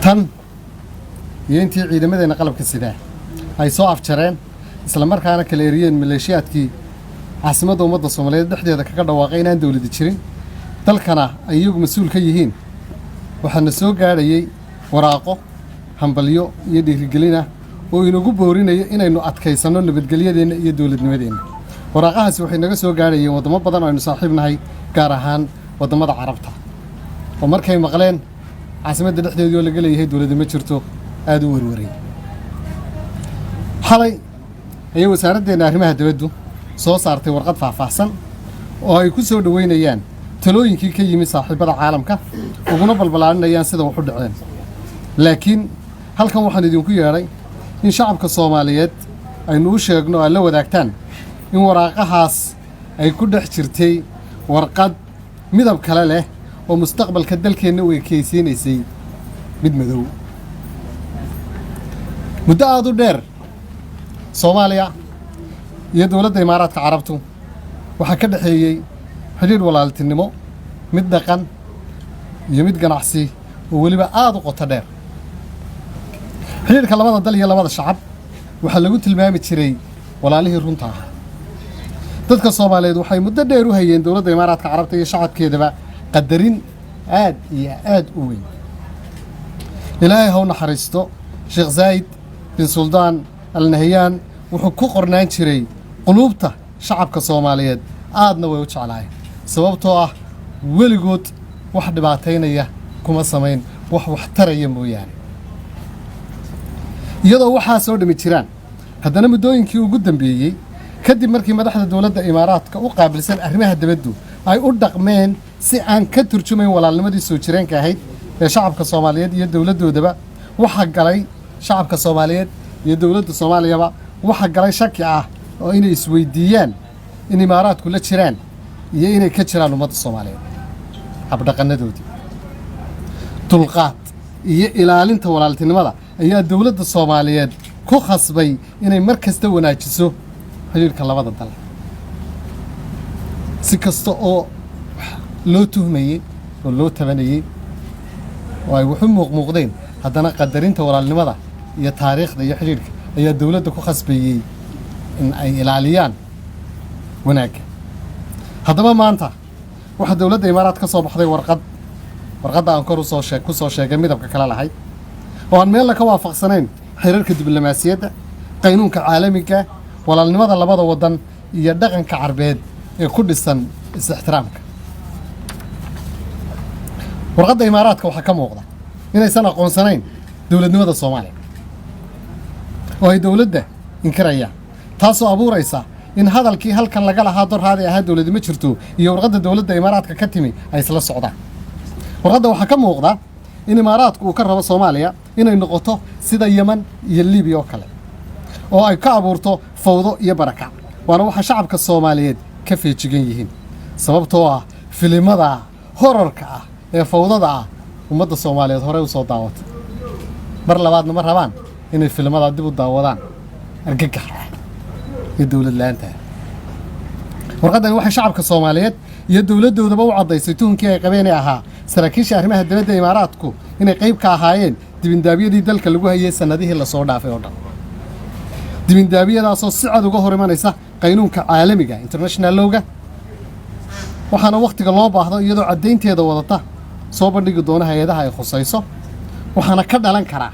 tan iyo intii ciidamadeena qalabka sidaa ay soo afjareen isla markaana kala eriyeen maleeshiyaadkii caasimadda ummadda Soomaaliyeed dhexdeeda kaga dhawaaqay inaan dawlad jirin dalkana ay iyagu mas'uul ka yihiin waxaana soo gaarayay waraaqo hambalyo iyo dhiirigelin ah oo inagu boorinaya inaynu adkaysano nabadgelyadeena iyo dawladnimadeena waraaqahaasi waxay naga soo gaarayeen wadamo badan oo aynu saaxiibnahay gaar ahaan wadamada Carabta oo markay maqleen caasimadda dhexdeeda oo laga leeyahay dawladda ma jirto aad u warwaray xalay ay wasaaraddeena arrimaha dibadda soo saartay warqad faahfaahsan oo ay ku soo dhaweynayaan talooyinkii ka yimid saaxiibada caalamka uguna balbalaarinayaan sida wax u dhaceen laakiin halkan waxaan idinku yeeray in shacabka Soomaaliyeed aynu u sheegno ay la wadaagtaan in waraaqahaas ay ku dhex jirtay warqad midab kale leh oo mustaqbalka dalkeena u ekaysiinaysay mid madow muddo aad u dheer Soomaaliya iyo dawladda Imaaraadka Carabtu waxa ka dhaxeeyay xiriir walaaltinimo mid dhaqan iyo mid ganacsi oo waliba aad u qoto dheer xiriirka labada dal iyo labada shacab waxa lagu tilmaami jiray walaalihii runta ah dadka Soomaaliyeed waxay muddo dheer u hayeen dawladda Imaaraadka Carabta iyo shacabkeedaba qadarin aad iyo aad u weyn ilaahay ha u naxariisto Sheekh Zayed bin Suldaan Al Nahyan wuxuu ku qornaan jiray qulubta shacabka Soomaaliyeed aadna way u jeclaayeen sababtoo ah weligood wax dhibaateynaya kuma samayn wax taraya mooyaane iyadoo waxa soo dhimi jiraan haddana muddooyinkii ugu dambeeyay kadib markii madaxda dawladda Imaaraadka u qaabilsan arrimaha dibadda ay u dhaqmeen si aan ka turjumayn walaalnimadii soo jireenka ahayd ee shacabka Soomaaliyeed iyo dawladdoodaba waxa galay shacabka Soomaaliyeed iyo dawladda Soomaaliyaba waxa galay shaki ah oo inay isweydiiyaan in Imaaraadku la jiraan iyo inay ka jiraan ummadda Soomaaliyeed hab dhaqanadoodii dulqaad iyo ilaalinta walaaltinimada ayaa dawladda Soomaaliyeed ku khasbay inay mar kasta wanaajiso xiriirka labada dal si kasta oo loo tuhmayay oo loo tabanayay oo ay wuxuu muuqdeen haddana qadarinta walaalnimada iyo taariikhda iyo xiriirka ayaa dawladda ku khasbayay in ay ilaaliyaan wanaagga haddaba maanta waxa dawladda Imaaraadka ka soo baxday warqadda aan kor u soo sheegay midabka kala lahayd oo aan meel ka waafaqsanayn xiriirka diblomaasiyadda qaynuunka caalamiga walaalnimada labada wadan iyo dhaqanka Carbeed ee ku dhisan is-ixtiraamka warqadda Imaaraadka waxa ka muuqda inaysan aqoonsanayn dawladnimada Soomaaliya oo ay dawladda inkarayaan taasoo abuuraysa in hadalkii halkan laga lahaa dorhaadii ahaa dawladda ma jirto iyo warqadda dawladda Imaaraadka ka timi ay isla socdaan warqadda waxa ka muuqda in Imaaraadku uu ka rabo Soomaaliya inay noqoto sida Yemen iyo Liibiya oo kale oo ay ka abuurto fawdo iyo barakac waana waxa shacabka Soomaaliyeed ka feejigan yihiin sababtoo ah filimada horarka ah ee fawdada ah ummadda Soomaaliyeed hore u soo daawatay mar labaadna ma rabaan inay filimada dib u daawadaan argagax iyo dawlad laanta warqadan waxa shacabka Soomaaliyeed iyo dawladdoodaba u cadaysay tuunkii ay qabeen ahaa saraakiisha arrimaha dibadda Imaaraadku inay qayb ka ahaayeen dibindaabiyadii dalka lagu hayay sanadihii la soo dhaafay oo dhan dibindaabiyadaasoo si cad uga hor imanaysa qaynuunka caalamiga international lawga waxaana waqtiga loo baahdo iyadoo cadeynteeda wadata soo bandhigi doona hay'adaha ay khusayso waxaana ka dhalan kara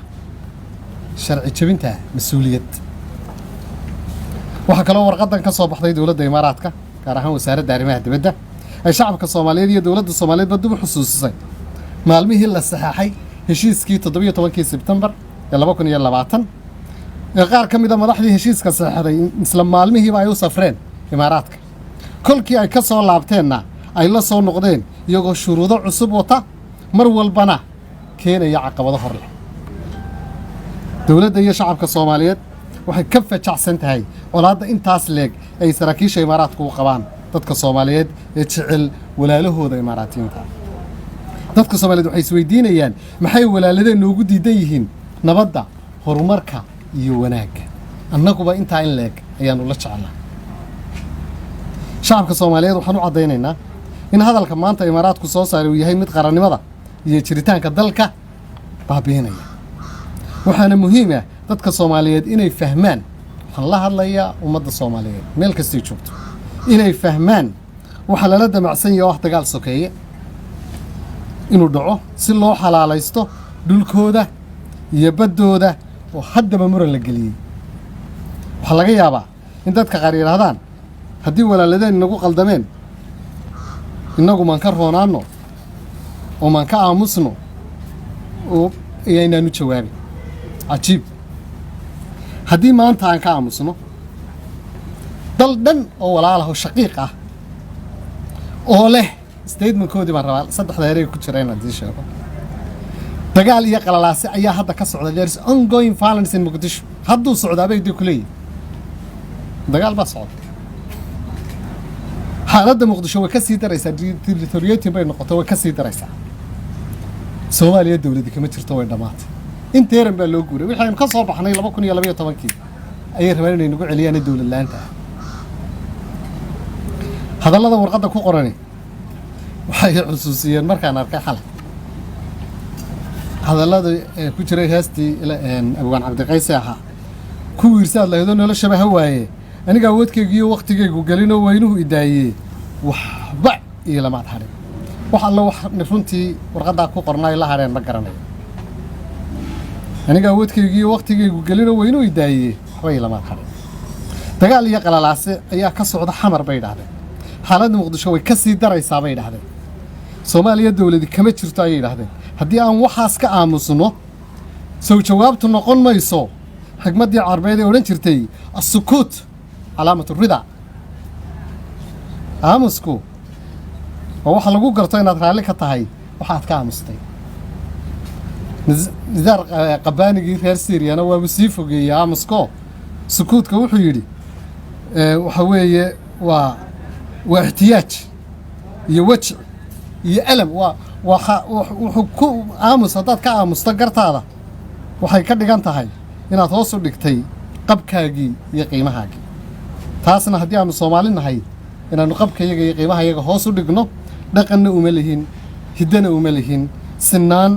sharci jabinta mas'uuliyad waxa kale oo warqadan ka soo baxday dawladda Imaaraadka gaar ahaan wasaaradda arrimaha dibadda ay shacabka Soomaaliyeed iyo dawladda Soomaaliyeed dib u xusuusisay maalmihii la saxaxay heshiiskii 17 Sebtembar 2020 ee qaar ka mid ah madaxdii heshiiska saxaxday isla maalmihiiba ay u safreen Imaaraadka kolkii ay ka soo laabteenna ay la soo noqdeen iyagoo shuruudo cusub wata mar walbana keenaya caqabado hor leh dawladda iyo shacabka Soomaaliyeed waxay ka fajacsan tahay colaadda intaas leeg ay saraakiisha Imaaraadku u qabaan dadka Soomaaliyeed ee jecel walaalahooda Imaaraatiyiinta dadka Soomaaliyeed waxay isweydiinayaan maxay walaaladeen ugu diidan yihiin nabadda horumarka iyo wanaagga annaguba intaa in leeg ayaanu la jecelnaa shacabka Soomaaliyeed waxaan u cadeynaynaa in hadalka maanta Imaaraadku soo saaray uu yahay mid qarannimada iyo jiritaanka dalka baabiinaya waxaana muhiim ah dadka Soomaaliyeed inay fahmaan waxaan la hadlayaa ummadda Soomaaliyeed meel kasta joogto inay fahmaan waxa lala damacsan yahay wax dagaal sokeeye inuu dhaco si loo xalaalaysto dhulkooda iyo baddooda oo haddaba muran la geliyay waxa laga yaabaa in dadka qaar yiraahdaan haddii walaaladeen inagu qaldameen inagu maan ka roonaano oo maan ka aamusno oo ayaynaanu jawaabin cajiib haddii maanta aan ka aamusno dal dhan oo walaalaha shaqiiq ah oo leh statementkoodii baan rabaa saddexda erey ku jira inaan sheego dagaal iyo qalalaasi ayaa hadda ka socda there is ongoing violence in Muqdisho hadduu socdaa bay kulay dagaal baa socda xaaladda Muqdisho way ka sii daraysaa territorial bay noqotay way ka sii daraysaa Soomaaliya dawladda kama jirto way dhamaatay inteeran baa loo guuray waxaan ka soo baxnay 2012 ayay rabeen inay nagu celiyaan dawlad laanta hadallada warqadda ku qoran waxay xusuusiyeen markaan arkay xalay hadallada ku jiray heestii Abwaan Cabdiqays ahaa ku wiirsaad lahayd nolosha waaye aniga awoodkayga iyo waqtigaygu galino weynuhu idaayay waxba iyo lama hadhin wax alla wax runtii warqadda ku qornay la hareen ma garanayo aniga awoodkayga iyo waqtigaygu galino weynuhu idaayay waxba iyo lama hadhin dagaal iyo qalalaasi ayaa ka socda xamar bay yiraahdeen xaaladda Muqdisho way ka sii daraysaa bay yiraahdeen Soomaaliya dawladda kama jirto ay yiraahdeen haddii aan waxaas ka aamusno soo jawaabtu noqon mayso xigmadii Carbeed ee oran jirtay as-sukut calaamatu rida aamusku waxa lagu garto inaad raali ka tahay waxaad ka aamustay nidaar qabaanigii reer Syriana waa sii fogeeyay aamusko sukuutka wuxuu yiri waxa weeye waa ihtiyaaj iyo wajh iyo alam wuxuu ku aamus hadaad ka aamusto gartaada waxay ka dhigan tahay inaad hoos u dhigtay qabkaagii iyo qiimahaagii taasna haddii aanu Soomaali nahay inaanu qabkayaga iyo qiimahayaga hoos u dhigno dhaqanna uma lihin hidana uma lihin sinaan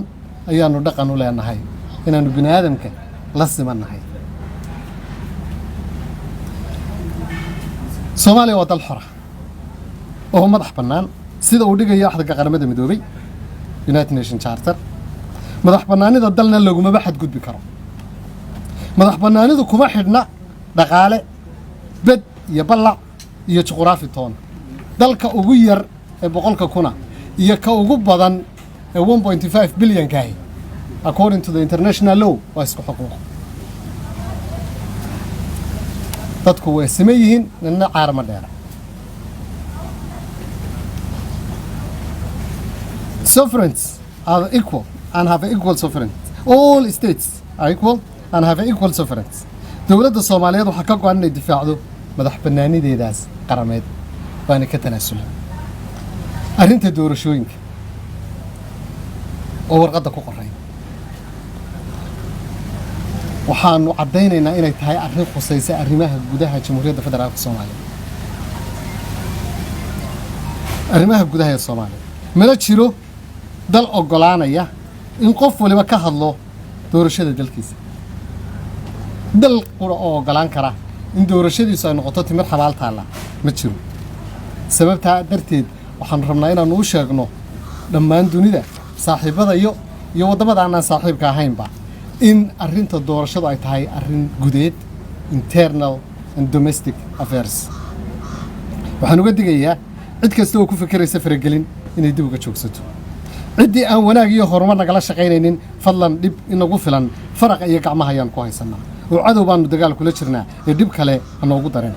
ayaanu dhaqan u leenahay inaanu bini'aadamka la simanahay Soomaaliya waa dal xor ah oo madax bannaan sida uu dhigayo axda qaramada midoobay United Nations Charter madax bannaanida dalna laguma xad gudbi karo madax bannaanidu kuma xidhna dhaqaale bad iyo balac iyo juqraafi toon dalka ugu yar ee 100 kuna iyo ka ugu badan ee 1.5 billion kaahi according to the international law waa isku xuquuq dadku way sameeyeen inna caarma dheer sovereigns are equal and have equal sovereignty all states are equal and have equal sovereignty dawladda Soomaaliyeed waxa ka go'an inay difaacdo madax bannaanideedaas qarameed waana ka tanaasulay arrinta doorashooyinka oo warqadda ku qoray waxaanu cadeynaynaa inay tahay arrin khusaysa arrimaha gudaha Jamhuuriyadda Federaalka Soomaaliya arrimaha gudaha ee Soomaaliya mala jiro dal ogolaanaya in qof waliba ka hadlo doorashada dalkiisa dal qura oo ogolaan kara in doorashadiisu ay noqoto timir xabaal taala ma jiro sababta darteed waxaan rabnaa inaan u sheegno dhammaan dunida saaxiibada iyo wadamada aan saaxiibka ahaynba in arrinta doorashadu ay tahay arrin gudeed internal and domestic affairs waxaan uga digayaa cid kasta oo ku fikiraysa faragelin inay dib uga joogsato ciddii aan wanaag iyo horumar nagala shaqaynaynin fadlan dib inagu filan faraq iyo gacmaha ayaan ku haysanaa oo cadow baanu dagaal kula jirnaa ee dib kale noogu dareen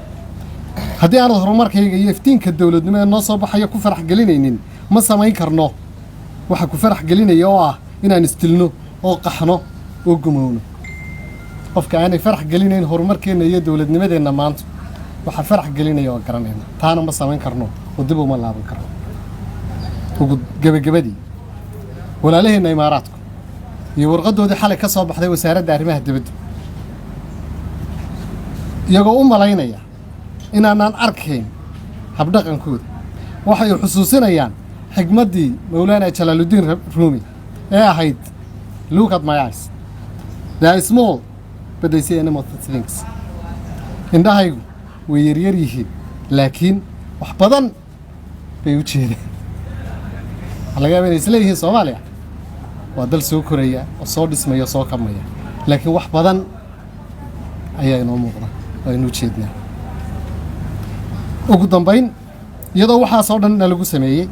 haddii aan horumarkayga iyo iftiinka dawladnimo ee noo soo baxayo ku farax gelinaynin ma samayn karno waxa ku farax gelinaya oo ah inaan istilno oo qaxno oo gumowno qofka aanay farax gelinayn horumarkeena iyo dawladnimadeena maanta waxa farax gelinaya oo garanayna taana ma samayn karno oo dib uma laaban karno ugu gabagabadii walaalaheena Imaaraadku iyo warqadoodii xalay ka soo baxday wasaaradda arrimaha dibadda iyagoo u malaynaya inaan arkayn habdhaqankooda waxay xusuusinayaan xigmadii Mawlaana Jalaaluddin Rumi ee ahayd look at my eyes. They are small, but they see animal things. Indhahaygu way yaryar yihiin laakiin wax badan bay u jeedaan. Waxaa laga yaabaa inay isleeyihiin Soomaaliya waa dal soo koraya oo soo dhismaya soo kabmaya laakiin wax badan ayaa inoo muuqda oo aynu jeednaa. ugu dambayn iyadoo waxaasoo dhan lagu sameeyey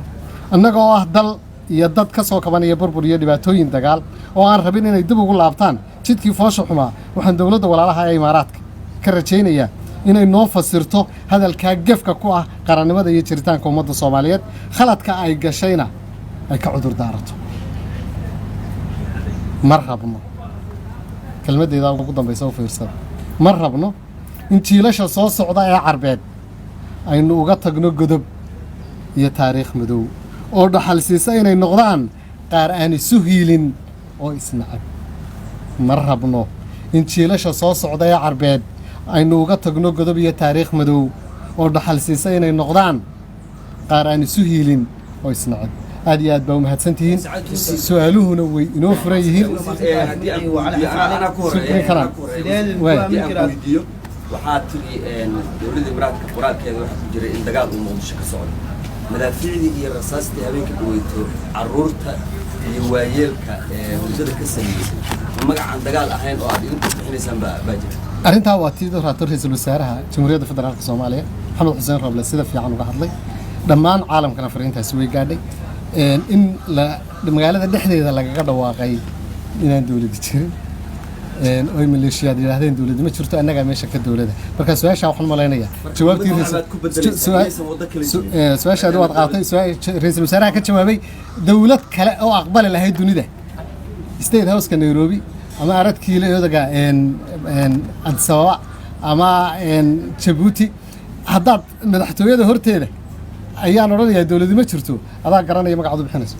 annaga oo ah dal iyo dad ka soo kabanaya burbur iyo dhibaatooyin dagaal oo aan rabin inay dib ugu laabtaan jidkii foosha xumaa waxaan dowladda walaalaha ee imaaraadka ka rajaynayaa inay noo fasirto hadalkaa gefka ku ah qarannimada iyo jiritaanka ummadda Soomaaliyeed khaladka ay gashayna ay ka cudur daarato mar rabno kelmaddeeda ugu dambaysa u fiirsada mar rabno in jiilasha soo socda ee carbeed aynu uga tagno godob iyo taariikh madow oo dhaxal siisa inay noqdaan qaar aan isu hiilin oo isnacab mar rabno in jiilasha soo socda ee carbeed aynu uga tagno godob iyo taariikh madow oo dhaxal siisa inay noqdaan qaar aan isu hiilin oo isnacab aad iyo aad baa u mahadsantihiin su'aaluhuna way inoo furan yihiin waxaa tiri dowladda Imaaraadka qoraalkeeda waxa ku jira in dagaal uu Muqdisho ka socdo madaafiicdii iyo rasaastii habeenka dhaweyto caruurta iyo waayeelka hurdada ka sameeyay magacan dagaal ahayn oo aad inta bixinaysaan baa jira arrintaa waa tii ra'iisul wasaaraha Jamhuuriyadda Federaalka Soomaaliya Maxamed Xuseen Roble sida fiican uga hadlay dhammaan caalamkana fariintaasi way gaadhay in magaalada dhexdeeda lagaga dhawaaqay inaan dowladda jirin oo maleeshiyad yiraahdeen dawladda ma jirto annaga meesha ka dawladda marka su'aasha waxaan maleynayaa jawaabtii su'aashaadu waad qaatay ra'iisul wasaaraha ka jawaabay dawlad kale oo aqbali lahayd dunida state house-ka Nairobi ama aradkiile odaga Addis Ababa ama Djibouti haddaad madaxtooyada horteeda ayaan odhanayaa dawladda ma jirto adaa garanaya magacaadu bixinayso